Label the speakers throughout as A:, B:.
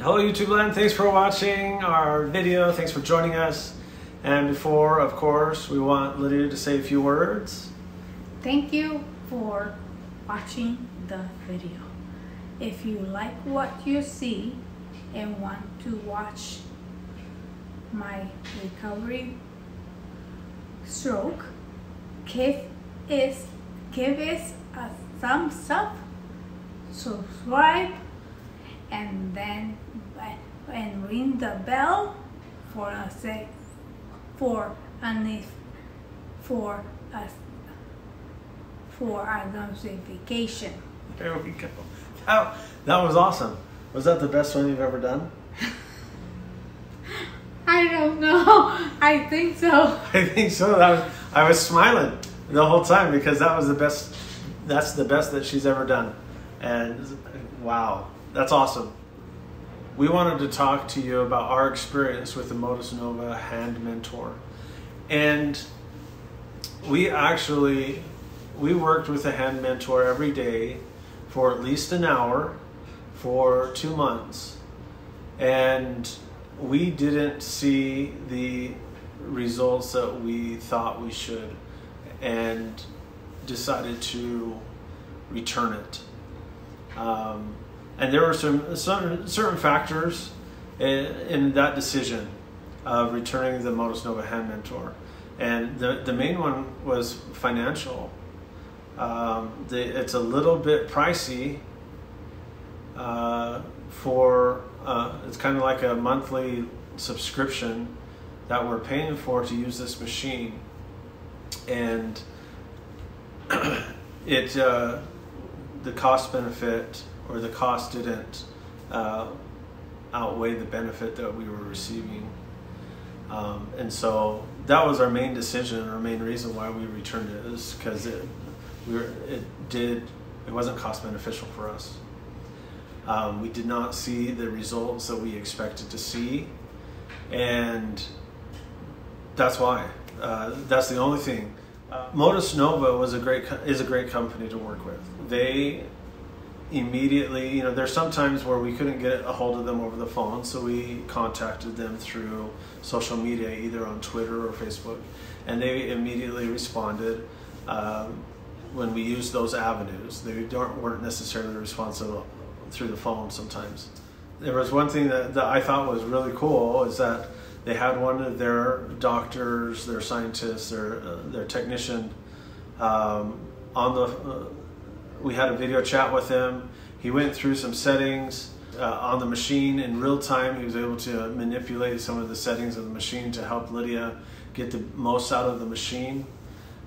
A: Hello YouTube land, thanks for watching our video, thanks for joining us. And before, of course, we want Lidia to say a few words.
B: Thank you for watching the video. If you like what you see and want to watch my recovery stroke, give us a thumbs up, subscribe, and then ring the bell for our notification.
A: There we go. That was awesome. Was that the best one you've ever done?
B: I don't know. I think so.
A: I think so. I was smiling the whole time because that was the best. That's the best that she's ever done. And wow, that's awesome. We wanted to talk to you about our experience with the Motus Nova Hand Mentor. And we worked with the Hand Mentor every day for at least an hour for 2 months. And we didn't see the results that we thought we should and decided to return it. And there were certain factors in that decision of returning the Motus Nova Hand Mentor. And the main one was financial. It's a little bit pricey it's kind of like a monthly subscription that we're paying for to use this machine. And the cost benefit, or the cost didn't outweigh the benefit that we were receiving. And so that was our main decision, our main reason why we returned it, is because it wasn't cost beneficial for us. We did not see the results that we expected to see, and that's why. That's the only thing. Motus Nova is a great company to work with. They immediately, there's sometimes where we couldn't get a hold of them over the phone, so we contacted them through social media, either on Twitter or Facebook, and they immediately responded when we used those avenues. They weren't necessarily responsive through the phone sometimes. There was one thing that I thought was really cool, is that they had one of their doctors, their scientists, their technician we had a video chat with him. He went through some settings on the machine in real time. He was able to manipulate some of the settings of the machine to help Lidia get the most out of the machine.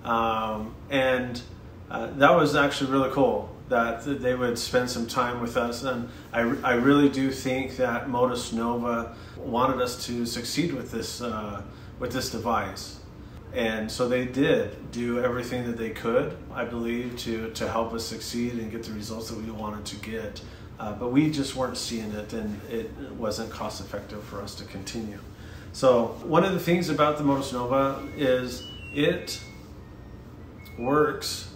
A: And that was actually really cool that they would spend some time with us. And I really do think that Motus Nova wanted us to succeed with this device. And so they did do everything that they could, I believe, to help us succeed and get the results that we wanted to get. But we just weren't seeing it, and it wasn't cost effective for us to continue. So one of the things about the Motus Nova is it works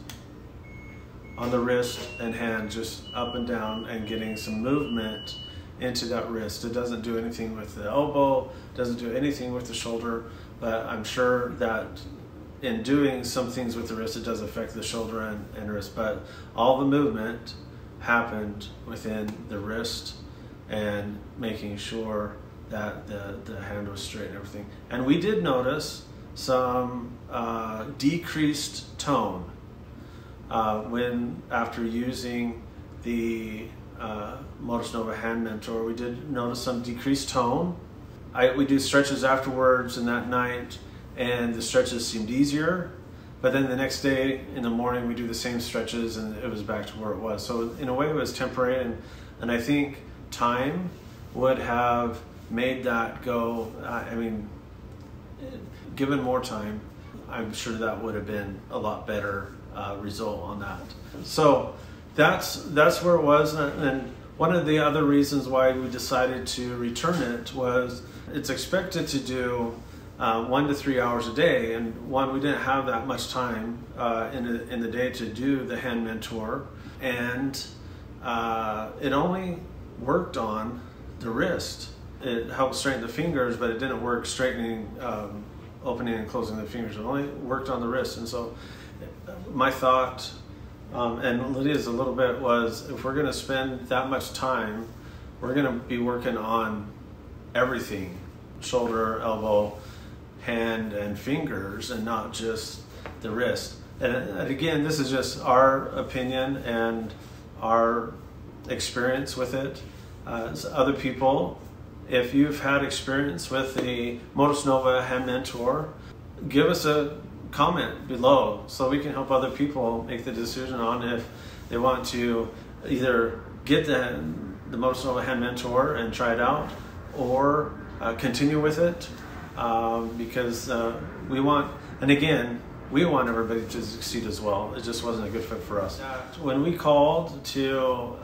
A: on the wrist and hand, just up and down, and getting some movement into that wrist. It doesn't do anything with the elbow, doesn't do anything with the shoulder, but I'm sure that in doing some things with the wrist, it does affect the shoulder and wrist, but all the movement happened within the wrist and making sure that the hand was straight and everything. And we did notice some decreased tone after using the Motus Nova Hand Mentor. We did notice some decreased tone. We do stretches afterwards and that night, and the stretches seemed easier. But then the next day in the morning, we do the same stretches, and it was back to where it was. So in a way, it was temporary, and I think time would have made that go. I mean, given more time, I'm sure that would have been a lot better result on that. So that's where it was. And one of the other reasons why we decided to return it was it's expected to do 1 to 3 hours a day, and we didn't have that much time in the day to do the Hand Mentor, and it only worked on the wrist. It helped straighten the fingers, but it didn't work straightening, opening and closing the fingers. It only worked on the wrist. And so my thought, and Lidia's a little bit, was if we're going to spend that much time, we're going to be working on everything: shoulder, elbow, hand, and fingers, and not just the wrist. And again, this is just our opinion and our experience with it. Other people, if you've had experience with the Motus Nova Hand Mentor, give us a comment below so we can help other people make the decision on if they want to either get the Motus Nova Hand Mentor and try it out, or continue with it, because we want, and again, we want everybody to succeed as well. It just wasn't a good fit for us. When we called to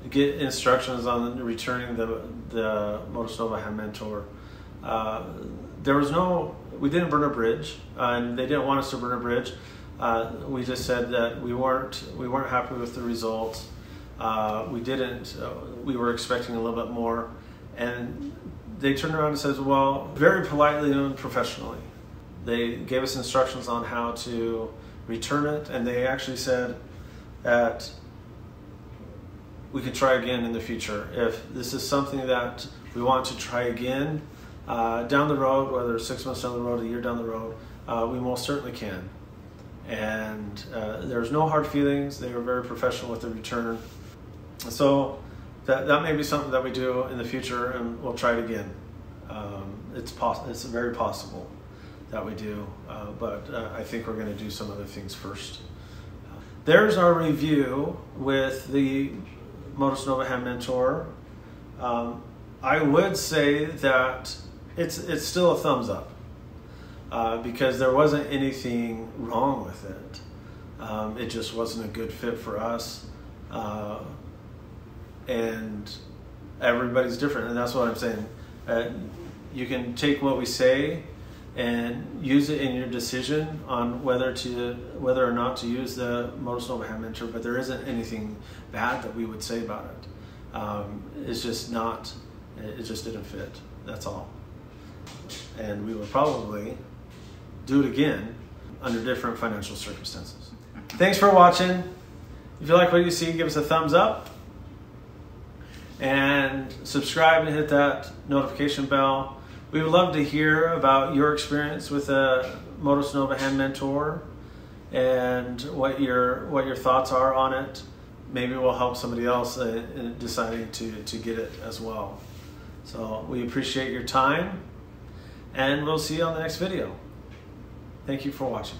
A: get instructions on returning the Motus Nova Hand Mentor, there was we didn't burn a bridge, and they didn't want us to burn a bridge. We just said that we weren't happy with the results. We were expecting a little bit more, and they turned around and said, well, very politely and professionally, they gave us instructions on how to return it, and they actually said that we could try again in the future. If this is something that we want to try again down the road, whether it's 6 months down the road, a year down the road, we most certainly can. And there's no hard feelings. They were very professional with the return. So that may be something that we do in the future, and we'll try it again. It's very possible that we do, but I think we're going to do some other things first. There's our review with the Motus Nova Hand Mentor. I would say that it's still a thumbs up, because there wasn't anything wrong with it. It just wasn't a good fit for us, and everybody's different, and that's what I'm saying. You can take what we say and use it in your decision on whether or not to use the Motus Nova Hand Mentor, but there isn't anything bad that we would say about it. It's just not, it just didn't fit, that's all. And we would probably do it again under different financial circumstances. Thanks for watching. If you like what you see, give us a thumbs up, and subscribe and hit that notification bell. We would love to hear about your experience with the Motus Nova Hand Mentor and what your thoughts are on it. Maybe we'll help somebody else in deciding to get it as well. So we appreciate your time, and we'll see you on the next video. Thank you for watching.